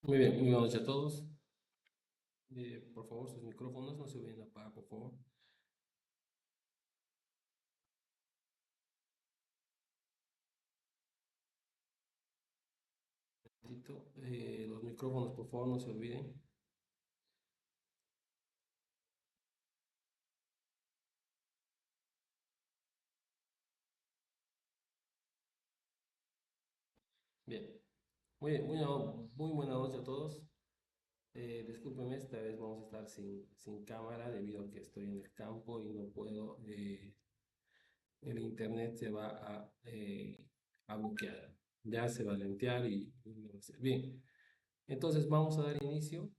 Muy bien, muy buenas noches a todos. Por favor, sus micrófonos no se vayan a apagar, por favor. Los micrófonos, por favor, no se olviden. Bien, muy buena noche a todos. Discúlpenme, esta vez vamos a estar sin cámara debido a que estoy en el campo y no puedo, el internet se va a bloquear. Ya se va a lentear y no va a ser. Bien, entonces vamos a dar inicio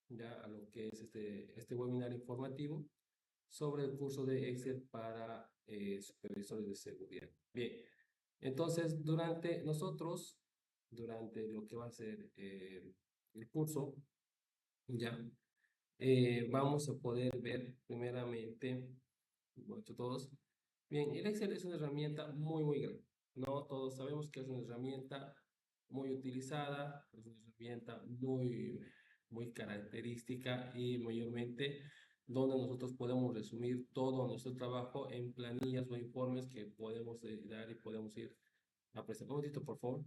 ya a lo que es este webinar informativo sobre el curso de Excel para supervisores de seguridad. Bien, entonces durante lo que va a ser el curso, ya vamos a poder ver primeramente, bueno, todos, bien, el Excel es una herramienta muy grande, ¿no? Todos sabemos que es una herramienta muy utilizada, es una herramienta muy característica y mayormente donde nosotros podemos resumir todo nuestro trabajo en planillas o informes que podemos dar y podemos ir a presentar. Un momentito, por favor.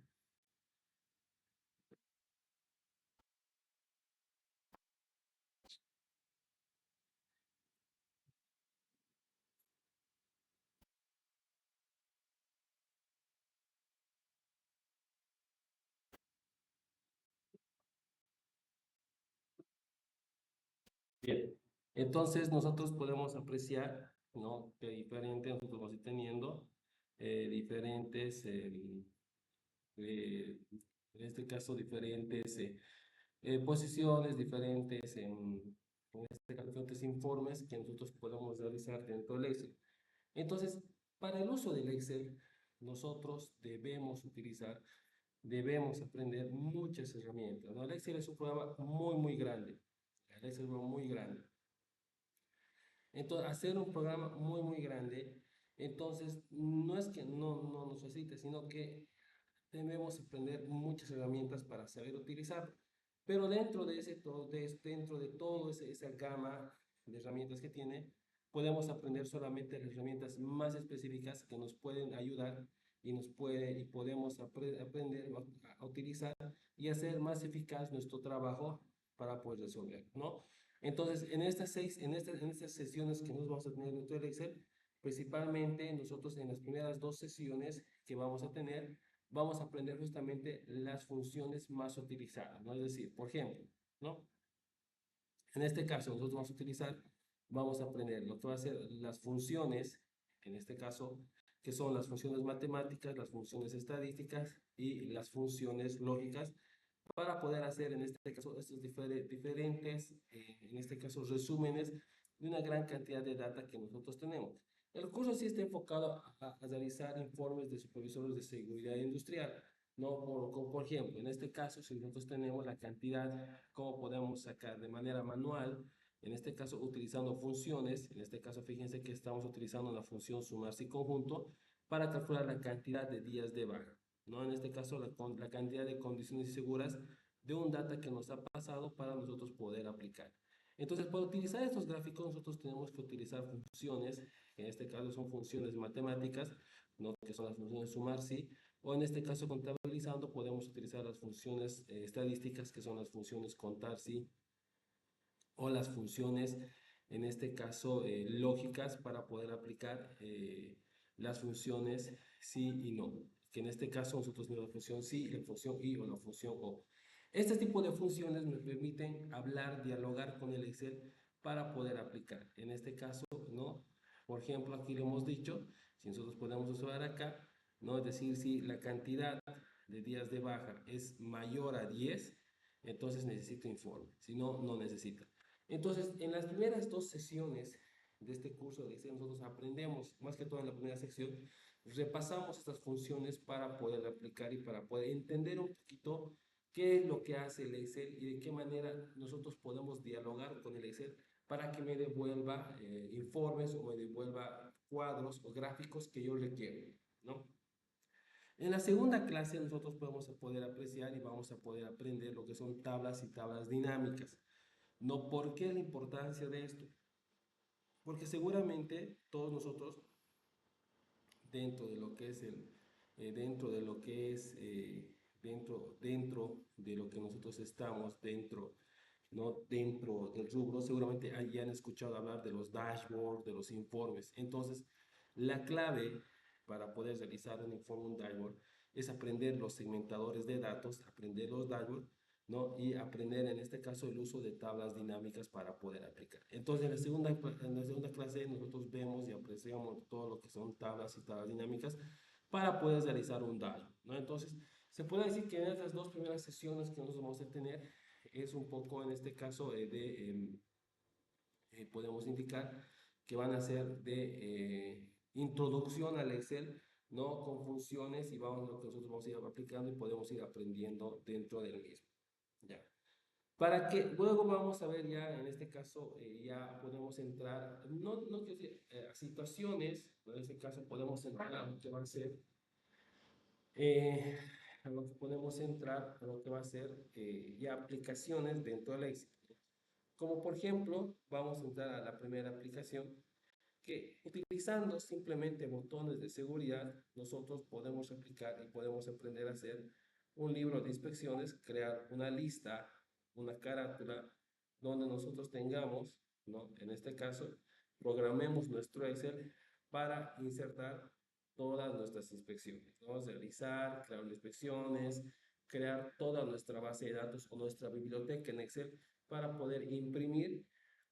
Bien, entonces nosotros podemos apreciar, ¿no? Que diferente nosotros vamos a ir teniendo diferentes, eh, en este caso, diferentes posiciones, diferentes informes que nosotros podemos realizar dentro del Excel. Entonces, para el uso del Excel, nosotros debemos aprender muchas herramientas, ¿no? El Excel es un programa muy grande. El Excel es un programa muy grande. Entonces, hacer un programa muy grande, entonces no es que no nos necesite, sino que debemos aprender muchas herramientas para saber utilizar. Pero dentro de toda esa gama de herramientas que tiene, podemos aprender solamente las herramientas más específicas que nos pueden ayudar y podemos aprender a utilizar y hacer más eficaz nuestro trabajo para poder resolver, ¿no? Entonces, en estas sesiones que nos vamos a tener dentro del Excel, principalmente nosotros en las primeras dos sesiones que vamos a tener, vamos a aprender justamente las funciones más utilizadas, ¿no? Es decir, por ejemplo, ¿no? En este caso, nosotros vamos a aprender lo que va a ser las funciones, en este caso, que son las funciones matemáticas, las funciones estadísticas y las funciones lógicas, para poder hacer en este caso estos diferentes, en este caso, resúmenes de una gran cantidad de data que nosotros tenemos. El curso sí está enfocado a realizar informes de supervisores de seguridad industrial, no por ejemplo, en este caso, si nosotros tenemos la cantidad, cómo podemos sacar de manera manual, en este caso utilizando funciones, en este caso fíjense que estamos utilizando la función sumarse y conjunto para calcular la cantidad de días de baja, ¿no? En este caso la cantidad de condiciones seguras de un data que nos ha pasado para nosotros poder aplicar. Entonces, para utilizar estos gráficos, nosotros tenemos que utilizar funciones, que en este caso son funciones matemáticas, ¿no? Que son las funciones sumar, sí, o en este caso contabilizando podemos utilizar las funciones estadísticas, que son las funciones contar, sí, o las funciones, en este caso, lógicas para poder aplicar las funciones sí y no, que en este caso nosotros tenemos la función sí, la función y o la función o. Este tipo de funciones me permiten hablar, dialogar con el Excel para poder aplicar. En este caso, ¿no? Por ejemplo, aquí le hemos dicho, si nosotros podemos usar acá, ¿no? Es decir, si la cantidad de días de baja es mayor a 10, entonces necesito informe, si no, no necesita. Entonces, en las primeras dos sesiones de este curso de Excel, nosotros aprendemos, más que todo en la primera sección, repasamos estas funciones para poder aplicar y para poder entender un poquito qué es lo que hace el Excel y de qué manera nosotros podemos dialogar con el Excel para que me devuelva informes o me devuelva cuadros o gráficos que yo requiero, ¿no? En la segunda clase nosotros podemos poder apreciar y vamos a poder aprender lo que son tablas y tablas dinámicas. ¿No? ¿Por qué la importancia de esto? Porque seguramente todos nosotros dentro de lo que es dentro de lo que es dentro de lo que nosotros estamos dentro, no dentro del rubro, seguramente ya han escuchado hablar de los dashboards, de los informes. Entonces, la clave para poder realizar un informe, un dashboard, es aprender los segmentadores de datos, aprender los dashboards, ¿no? Y aprender en este caso el uso de tablas dinámicas para poder aplicar. Entonces en la segunda clase nosotros vemos y apreciamos todo lo que son tablas y tablas dinámicas para poder realizar un dashboard, ¿no? Entonces se puede decir que en estas dos primeras sesiones que nosotros vamos a tener es un poco en este caso podemos indicar que van a ser de introducción al Excel, ¿no? Con funciones y vamos a lo que nosotros vamos a ir aplicando y podemos ir aprendiendo dentro del mismo. ¿Ya? Para que luego vamos a ver ya, en este caso, ya podemos entrar, no quiero decir, a situaciones, en este caso podemos entrar a lo que va a ser, eh, a lo que podemos entrar a lo que va a ser ya aplicaciones dentro del Excel. Como por ejemplo, vamos a entrar a la primera aplicación, que utilizando simplemente botones de seguridad, nosotros podemos aplicar y podemos aprender a hacer un libro de inspecciones, crear una lista, una carátula, donde nosotros tengamos, ¿no? En este caso, programemos nuestro Excel para insertar todas nuestras inspecciones. Vamos a realizar, crear inspecciones, crear toda nuestra base de datos o nuestra biblioteca en Excel para poder imprimir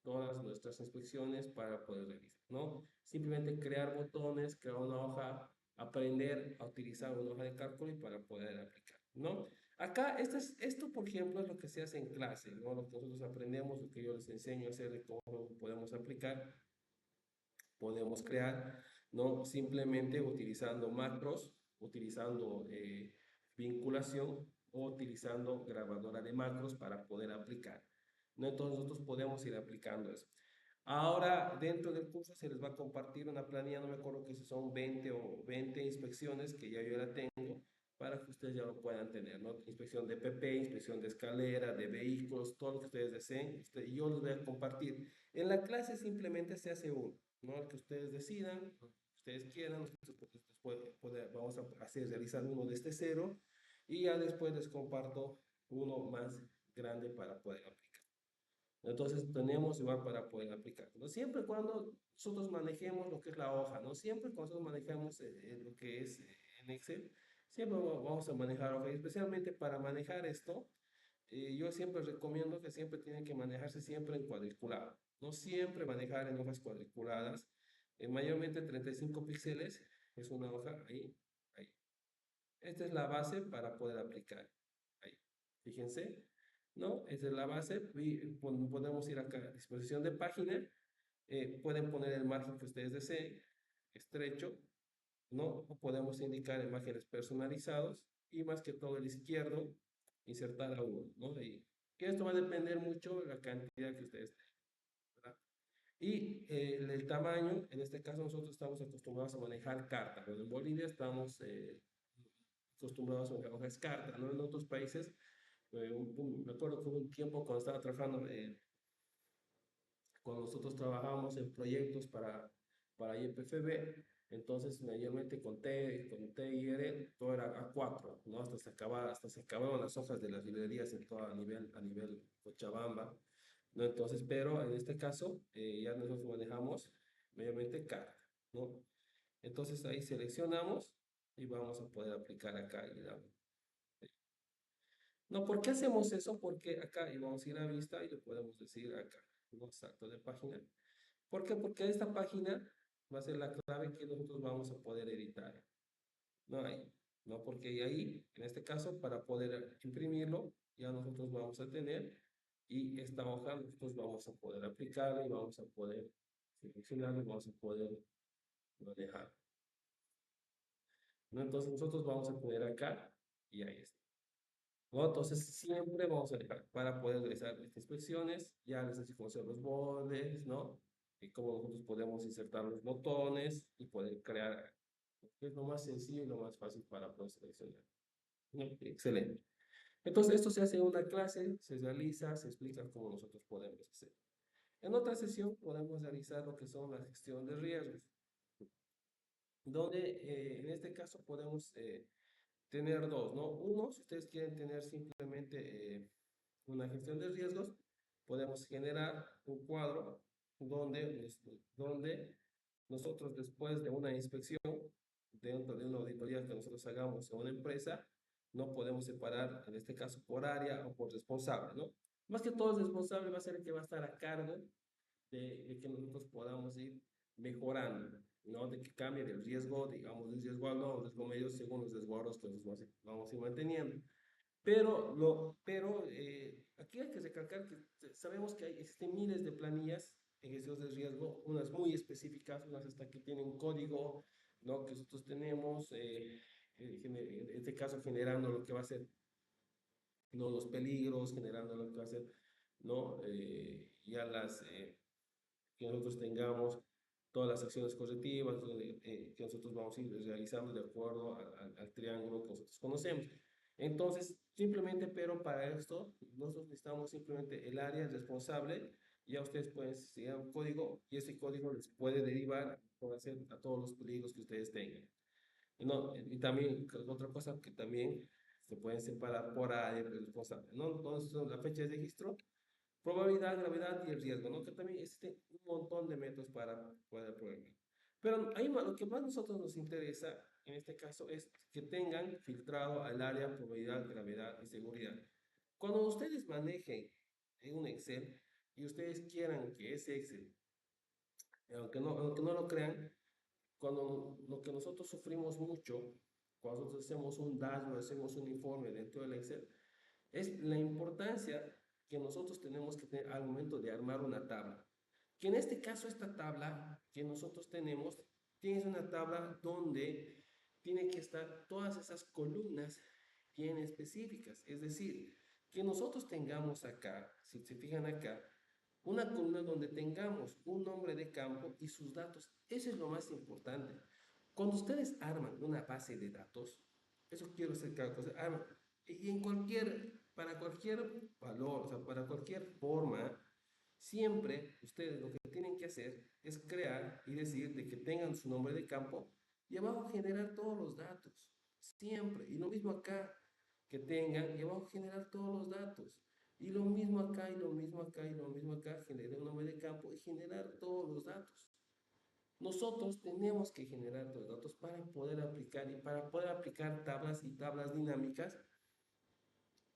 todas nuestras inspecciones para poder revisar, ¿no? Simplemente crear botones, crear una hoja, aprender a utilizar una hoja de cálculo y para poder aplicar, ¿no? Acá, esto, por ejemplo, es lo que se hace en clase, ¿no? Lo que nosotros aprendemos, lo que yo les enseño a hacer, de cómo podemos aplicar, podemos crear, ¿no? Simplemente utilizando macros, utilizando vinculación o utilizando grabadora de macros para poder aplicar, ¿no? Entonces nosotros podemos ir aplicando eso. Ahora, dentro del curso se les va a compartir una planilla, no me acuerdo que si son 20 o 20 inspecciones que ya yo la tengo, para que ustedes ya lo puedan tener, ¿no? Inspección de PP, inspección de escalera, de vehículos, todo lo que ustedes deseen, yo les voy a compartir. En la clase simplemente se hace uno, ¿no? El que ustedes decidan, el que ustedes quieran, después vamos a hacer, realizar uno desde cero, y ya después les comparto uno más grande para poder aplicar. Entonces tenemos igual para poder aplicar, ¿no? Siempre y cuando nosotros manejemos lo que es la hoja, ¿no? Siempre cuando nosotros manejamos lo que es en Excel, siempre vamos a manejar hoja, y especialmente para manejar esto, yo siempre recomiendo que siempre tiene que manejarse siempre en cuadriculado, no siempre manejar en hojas cuadriculadas, mayormente 35 píxeles es una hoja, ahí, ahí. Esta es la base para poder aplicar, ahí, fíjense. ¿No? Esa es la base. Y podemos ir acá a disposición de página. Pueden poner el margen que ustedes deseen, estrecho, ¿no? O podemos indicar imágenes personalizados y más que todo el izquierdo, insertar a uno, ¿no? Y que esto va a depender mucho de la cantidad que ustedes tengan, ¿verdad? Y el tamaño, en este caso nosotros estamos acostumbrados a manejar carta, pero en Bolivia estamos acostumbrados a manejar hojas carta, ¿no? En otros países me acuerdo que hubo un tiempo cuando estaba trabajando, cuando nosotros trabajábamos en proyectos para IPFB, entonces mayormente con T y R, todo era A4, ¿no? Hasta se acababan las hojas de las librerías en todo a nivel Cochabamba, ¿no? Entonces, pero en este caso, ya nosotros manejamos mayormente carta, ¿no? Entonces ahí seleccionamos y vamos a poder aplicar acá y le damos. No, ¿por qué hacemos eso? Porque acá, y vamos a ir a vista y le podemos decir acá, no salto de página. ¿Por qué? Porque esta página va a ser la clave que nosotros vamos a poder editar. No ahí, ¿no? Porque ahí, en este caso, para poder imprimirlo, ya nosotros vamos a tener, y esta hoja nosotros vamos a poder aplicarla y vamos a poder seleccionarla y vamos a poder manejar. ¿No? Entonces nosotros vamos a poner acá y ahí está. ¿No? Entonces siempre vamos a dejar para poder realizar estas inspecciones, ya les así cómo son los bordes, ¿no? Y cómo nosotros podemos insertar los botones y poder crear. que es lo más sencillo y lo más fácil para poder seleccionar. Excelente. Entonces, esto se hace en una clase, se realiza, se explica cómo nosotros podemos hacer. En otra sesión podemos realizar lo que son la gestión de riesgos, donde en este caso podemos tener dos, ¿no? Uno, si ustedes quieren tener simplemente una gestión de riesgos, podemos generar un cuadro donde nosotros después de una inspección, dentro de una auditoría que nosotros hagamos en una empresa, no podemos separar, en este caso, por área o por responsable, ¿no? Más que todo, el responsable va a ser el que va a estar a cargo de que nosotros podamos ir mejorando, ¿no? De que cambie del riesgo, digamos, del riesgo alto o riesgo medio según los resguardos que nosotros vamos a ir manteniendo. Pero aquí hay que recalcar que sabemos que existen miles de planillas en gestión de riesgo, unas muy específicas, unas hasta que tienen código, ¿no? Que nosotros tenemos, en este caso generando lo que va a ser, ¿no? Los peligros, generando lo que va a ser, ¿no? Ya que nosotros tengamos todas las acciones correctivas que nosotros vamos a ir realizando de acuerdo al triángulo que nosotros conocemos. Entonces, simplemente, pero para esto, nosotros necesitamos simplemente el área responsable. Ya ustedes pueden seguir un código y ese código les puede derivar a todos los peligros que ustedes tengan. Y, no, y también otra cosa que también se pueden separar por área responsable, ¿no? Entonces, la fecha de registro, probabilidad, gravedad y el riesgo, ¿no? Que también existe un montón de métodos para poder programar. Pero ahí lo que más a nosotros nos interesa en este caso es que tengan filtrado al área probabilidad, gravedad y seguridad. Cuando ustedes manejen en un Excel y ustedes quieran que ese Excel, aunque no lo crean, cuando lo que nosotros sufrimos mucho, cuando nosotros hacemos un dashboard, hacemos un informe dentro del Excel, es la importancia que nosotros tenemos que tener al momento de armar una tabla. Que en este caso esta tabla que nosotros tenemos, tiene una tabla donde tiene que estar todas esas columnas bien específicas. Es decir, que nosotros tengamos acá, si se fijan acá, una columna donde tengamos un nombre de campo y sus datos. Eso es lo más importante. Cuando ustedes arman una base de datos, eso quiero hacer cada cosa, y para cualquier valor, o sea, para cualquier forma, siempre ustedes lo que tienen que hacer es crear y decir de que tengan su nombre de campo y abajo generar todos los datos. Siempre. Y lo mismo acá, que tengan y abajo generar todos los datos. Y lo mismo acá, y lo mismo acá, y lo mismo acá, generar un nombre de campo y generar todos los datos. Nosotros tenemos que generar todos los datos para poder aplicar y para poder aplicar tablas y tablas dinámicas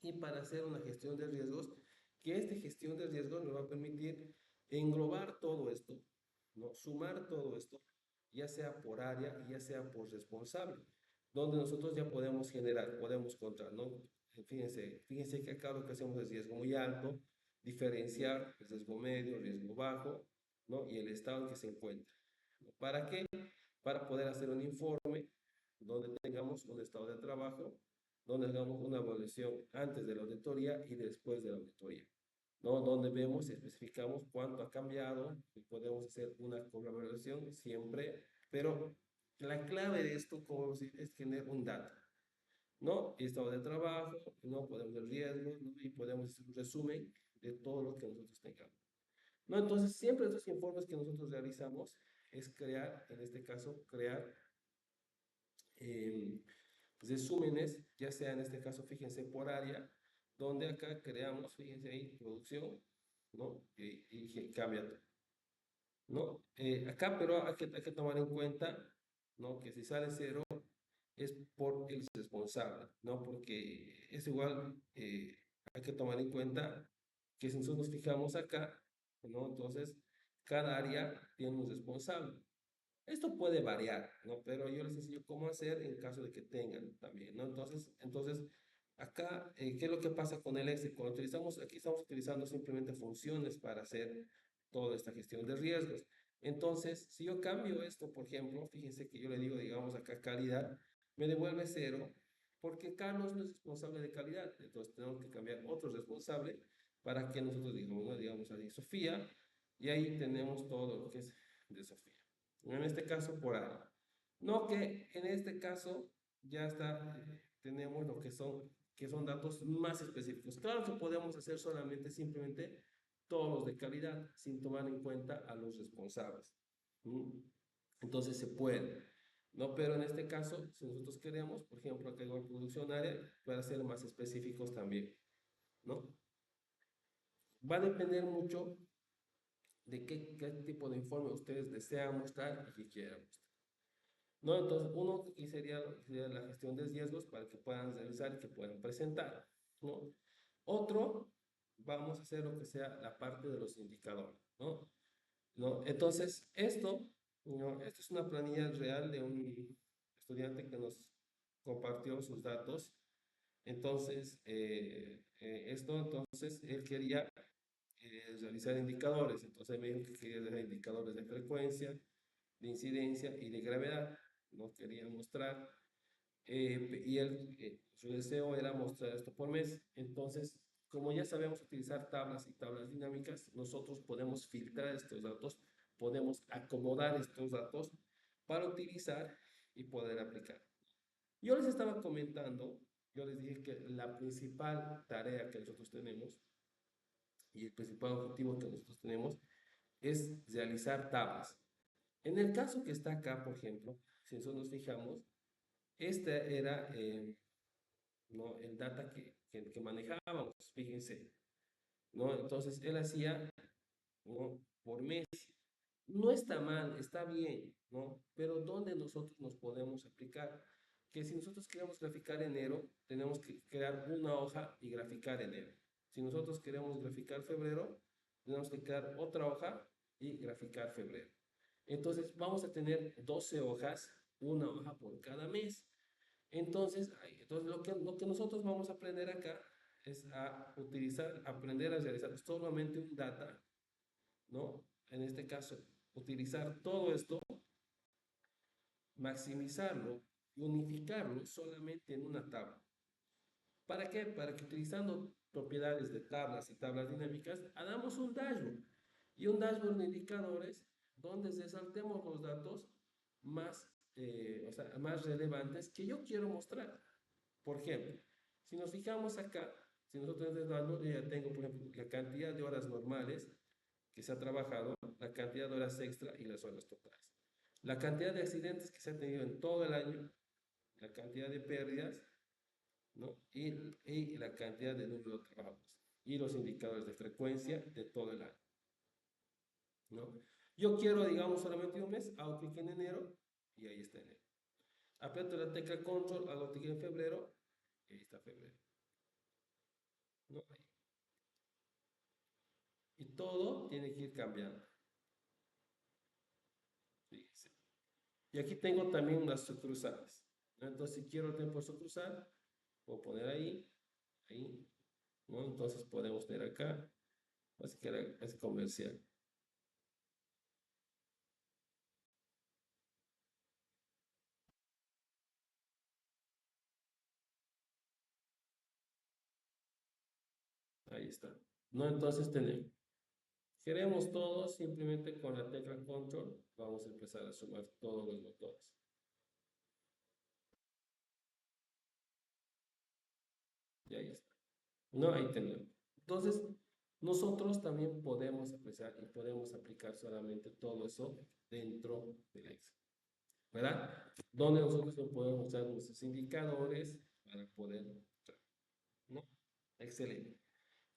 y para hacer una gestión de riesgos, que esta gestión de riesgos nos va a permitir englobar todo esto, ¿no? Sumar todo esto, ya sea por área, ya sea por responsable, donde nosotros ya podemos generar, podemos contar, ¿no? Fíjense que acá lo que hacemos es riesgo muy alto, diferenciar el riesgo medio, riesgo bajo, ¿no? Y el estado en que se encuentra. ¿Para qué? Para poder hacer un informe donde tengamos un estado de trabajo, donde hagamos una evaluación antes de la auditoría y después de la auditoría, ¿no? Donde vemos y especificamos cuánto ha cambiado y podemos hacer una evaluación siempre, pero la clave de esto, como decir, es tener un dato, ¿no? Estado de trabajo, ¿no? Podemos ver riesgos, ¿no? Y podemos hacer un resumen de todo lo que nosotros tengamos. ¿No? Entonces, siempre estos informes que nosotros realizamos es crear, en este caso, crear eh, resúmenes, ya sea en este caso, fíjense, por área, donde acá creamos, fíjense ahí, producción, ¿no? Y cambia todo, ¿no? Acá, pero hay que tomar en cuenta, ¿no? Que si sale cero es por el responsable, ¿no? Porque es igual, hay que tomar en cuenta que si nosotros nos fijamos acá, ¿no? Entonces, cada área tiene un responsable. Esto puede variar, ¿no? Pero yo les enseño cómo hacer en caso de que tengan también, ¿no? Entonces acá, ¿qué es lo que pasa con el Excel? Cuando utilizamos, aquí estamos utilizando simplemente funciones para hacer toda esta gestión de riesgos. Entonces, si yo cambio esto, por ejemplo, fíjense que yo le digo, digamos, acá calidad, me devuelve cero, porque Carlos no es responsable de calidad. Entonces, tenemos que cambiar otro responsable para que nosotros digamos, ¿no? Digamos ahí Sofía, y ahí tenemos todo lo que es de Sofía. En este caso, por área. No que en este caso ya está, tenemos lo que son datos más específicos. Claro que podemos hacer solamente simplemente todos los de calidad sin tomar en cuenta a los responsables. ¿Mm? Entonces se puede, ¿no? Pero en este caso, si nosotros queremos, por ejemplo, acá igual producción área, para ser más específicos también, ¿no? Va a depender mucho de qué tipo de informe ustedes desean mostrar y qué quieran mostrar. ¿No? Entonces, uno aquí sería la gestión de riesgos para que puedan realizar y que puedan presentar, ¿no? Otro, vamos a hacer lo que sea la parte de los indicadores, ¿no? ¿No? Entonces, esto, ¿no? Esto es una planilla real de un estudiante que nos compartió sus datos. Entonces, entonces, él quería realizar indicadores. Entonces, me dijo que quería realizar indicadores de frecuencia, de incidencia y de gravedad. No quería mostrar y él, su deseo era mostrar esto por mes. Entonces, como ya sabemos utilizar tablas y tablas dinámicas, nosotros podemos filtrar estos datos, podemos acomodar estos datos para utilizar y poder aplicar. Yo les estaba comentando, yo les dije que la principal tarea que nosotros tenemos y el principal objetivo que nosotros tenemos es realizar tablas. En el caso que está acá, por ejemplo, si nosotros nos fijamos, este era ¿no? El data que manejábamos, fíjense, ¿no? Entonces él hacía, ¿no? Por mes. No está mal, está bien, ¿no? Pero ¿dónde nosotros nos podemos aplicar? Que si nosotros queremos graficar enero, tenemos que crear una hoja y graficar enero. Si nosotros queremos graficar febrero, tenemos que crear otra hoja y graficar febrero. Entonces vamos a tener 12 hojas, una hoja por cada mes. Entonces lo que nosotros vamos a aprender acá es a utilizar, aprender a realizar solamente un data, ¿no? En este caso, utilizar todo esto, maximizarlo y unificarlo solamente en una tabla. ¿Para qué? Para que utilizando propiedades de tablas y tablas dinámicas, hagamos un dashboard. Y un dashboard de indicadores donde resaltemos los datos más, o sea, más relevantes que yo quiero mostrar. Por ejemplo, si nos fijamos acá, si nosotros en dashboard, yo ya tengo, por ejemplo, la cantidad de horas normales que se ha trabajado, la cantidad de horas extra y las horas totales. La cantidad de accidentes que se ha tenido en todo el año, la cantidad de pérdidas, ¿no? Y la cantidad de número de trabajos y los indicadores de frecuencia de todo el año, ¿no? Yo quiero, digamos, solamente un mes, hago clic en enero y ahí está enero. Aprieto la tecla control, hago clic en febrero y ahí está febrero, ¿no? Y todo tiene que ir cambiando. Fíjense. Y aquí tengo también unas sucursales, ¿no? Entonces, si quiero el tiempo sucursal, puedo poner ahí, ahí, ¿no? Entonces podemos tener acá, así que es comercial. Ahí está. ¿No? Entonces tenemos. Queremos todos, simplemente con la tecla control, vamos a empezar a sumar todos los botones. Y ahí está. No, ahí tenemos. Entonces, nosotros también podemos empezar y podemos aplicar solamente todo eso dentro del Excel, ¿verdad? Donde nosotros podemos usar nuestros indicadores para poder, ¿no? Excelente.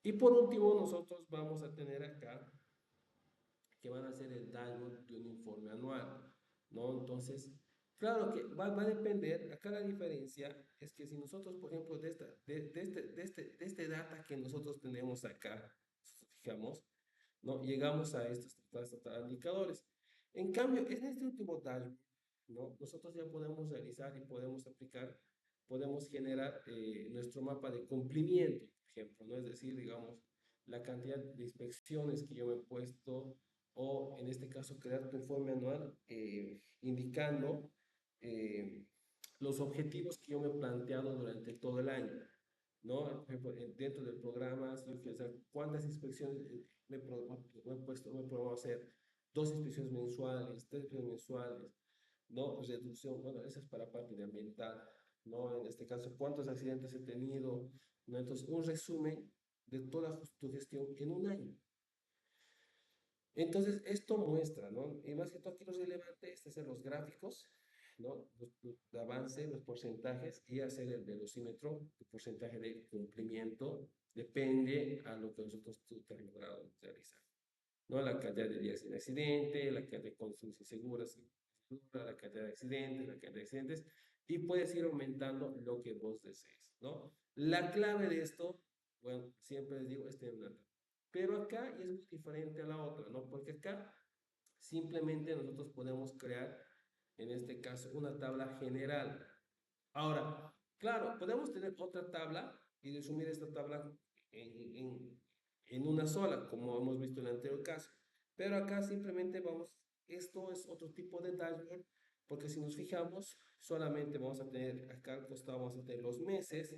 Y por último, nosotros vamos a tener acá que van a ser el dashboard de un informe anual, ¿no? Entonces, claro que va a depender, acá la diferencia es que si nosotros, por ejemplo, de este data que nosotros tenemos acá, fijamos, ¿no? Llegamos a estos indicadores. En cambio, en este último dashboard, ¿no? Nosotros ya podemos realizar y podemos aplicar, podemos generar nuestro mapa de cumplimiento, por ejemplo, ¿no? Es decir, digamos, la cantidad de inspecciones que yo me he puesto, o en este caso crear tu informe anual indicando eh, los objetivos que yo me he planteado durante todo el año, ¿no? Dentro del programa, si yo quiero saber cuántas inspecciones me he puesto, me he probado hacer 2 inspecciones mensuales, 3 inspecciones mensuales, ¿no? Reducción, bueno, eso es para parte de ambiental, ¿no? En este caso, ¿cuántos accidentes he tenido? ¿No? Entonces, un resumen de toda tu gestión en un año. Entonces, esto muestra, ¿no? Y más que todo aquí lo relevante es hacer los gráficos, ¿no? De avance, los porcentajes y hacer el velocímetro, el porcentaje de cumplimiento, depende a lo que nosotros tú te has logrado realizar, ¿no? La cantidad de días sin accidente, la cantidad de conducciones inseguras, la cantidad de accidentes, la cantidad de accidentes, y puedes ir aumentando lo que vos desees, ¿no? La clave de esto, bueno, siempre les digo, es tener una tabla. Pero acá es muy diferente a la otra, ¿no? Porque acá simplemente nosotros podemos crear, en este caso, una tabla general. Ahora, claro, podemos tener otra tabla y resumir esta tabla en, en, en una sola, como hemos visto en el anterior caso. Pero acá simplemente vamos, esto es otro tipo de dashboard, porque si nos fijamos, solamente vamos a tener, acá al costado vamos a tener los meses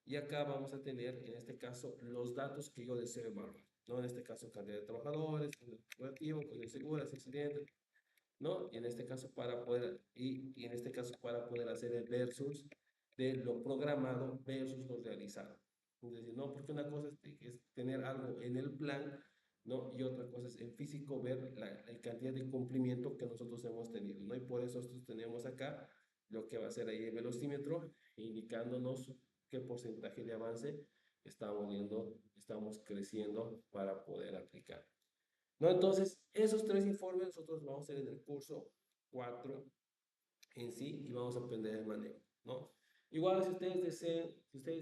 y acá vamos a tener, en este caso, los datos que yo deseo evaluar, ¿no? En este caso, cantidad de trabajadores, operativo, código seguras, accidentes, ¿no? Y en este caso y en este caso para poder hacer el versus de lo programado versus lo realizado. Es decir, no, porque una cosa es tener algo en el plan, ¿no? Y otra cosa es en físico ver la cantidad de cumplimiento que nosotros hemos tenido, ¿no? Y por eso nosotros tenemos acá lo que va a ser ahí el velocímetro, indicándonos qué porcentaje de avance estamos creciendo para poder aplicar. ¿No? Entonces, esos tres informes nosotros vamos a hacer en el curso 4 en sí y vamos a aprender el manejo, ¿no? Igual, si ustedes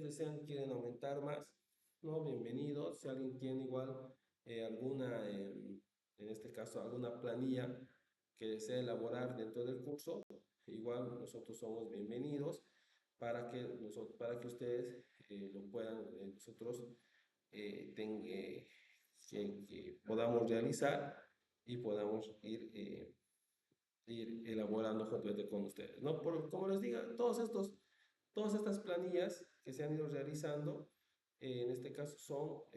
desean, quieren aumentar más, ¿no? Bienvenidos. Si alguien tiene igual alguna, en este caso, alguna planilla que desea elaborar dentro del curso, igual nosotros somos bienvenidos para que ustedes lo puedan, nosotros eh, ten- eh, que podamos realizar y podamos ir elaborando junto con ustedes, ¿no? Como les diga, todas estas planillas que se han ido realizando, en este caso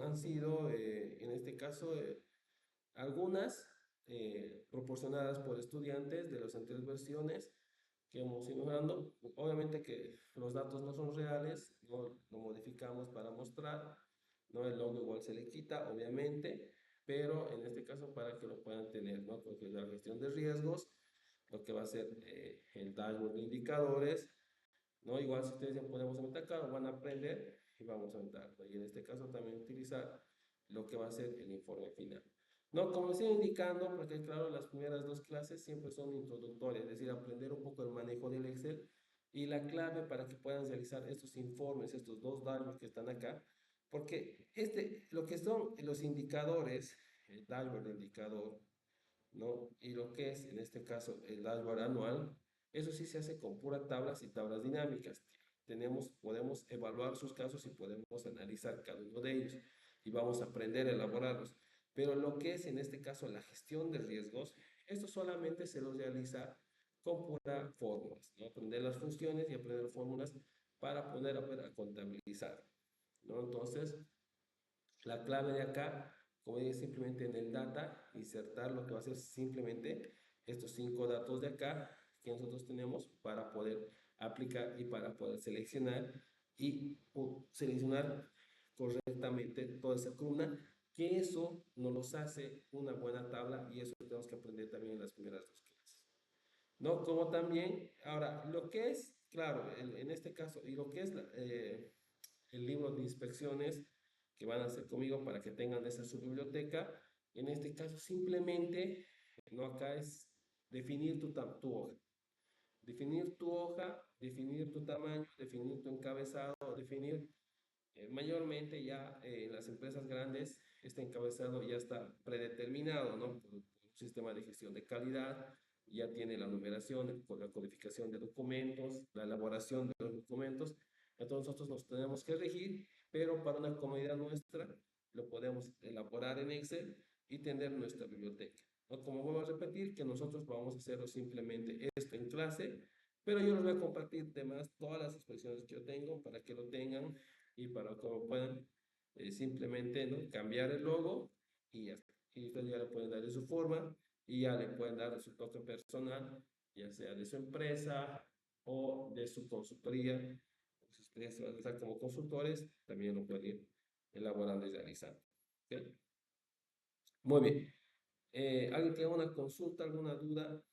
han sido, en este caso, algunas proporcionadas por estudiantes de las anteriores versiones que hemos ido dando. Obviamente que los datos no son reales, no lo modificamos para mostrar, ¿no? El logo igual se le quita, obviamente, pero en este caso para que lo puedan tener, ¿no? Porque la gestión de riesgos, lo que va a ser el dashboard de indicadores, ¿no? Igual si ustedes ya podemos aumentar, claro, van a aprender y vamos a aumentar, ¿no? Y en este caso también utilizar lo que va a ser el informe final. No, como les iba indicando, porque claro, las primeras dos clases siempre son introductorias, es decir, aprender un poco el manejo del Excel y la clave para que puedan realizar estos informes, estos dos dashboards que están acá, porque lo que son los indicadores, el dashboard de indicador, ¿no? Y lo que es, en este caso, el dashboard anual, eso sí se hace con puras tablas y tablas dinámicas. Podemos evaluar sus casos y podemos analizar cada uno de ellos y vamos a aprender a elaborarlos. Pero lo que es, en este caso, la gestión de riesgos, esto solamente se lo realiza con puras fórmulas, ¿no? Aprender las funciones y aprender fórmulas para poder a contabilizar, ¿no? Entonces, la clave de acá, como dije, simplemente en el data, insertar lo que va a ser simplemente estos 5 datos de acá que nosotros tenemos para poder aplicar y para poder seleccionar seleccionar correctamente toda esa columna, que eso nos los hace una buena tabla y eso tenemos que aprender también en las primeras dos clases. ¿No? Como también, ahora, lo que es, claro, en este caso, y lo que es el libro de inspecciones que van a hacer conmigo para que tengan esa su biblioteca. En este caso, simplemente, no acá es definir tu hoja. Definir tu hoja, definir tu tamaño, definir tu encabezado, definir mayormente ya en las empresas grandes, este encabezado ya está predeterminado, ¿no? Por un sistema de gestión de calidad, ya tiene la numeración, la codificación de documentos, la elaboración de los documentos. Entonces nosotros nos tenemos que regir, pero para una comodidad nuestra lo podemos elaborar en Excel y tener nuestra biblioteca, ¿no? Como vuelvo a repetir, que nosotros vamos a hacerlo simplemente esto en clase, pero yo les voy a compartir además todas las expresiones que yo tengo para que lo tengan y para que puedan simplemente, ¿no? Cambiar el logo y ya está. Y ustedes ya le pueden dar de su forma y ya le pueden dar su toque personal, ya sea de su empresa o de su consultoría. Si ustedes se van a realizar como consultores, también lo pueden ir elaborando y realizando. ¿Ok? Muy bien. ¿Alguien tiene una consulta, alguna duda?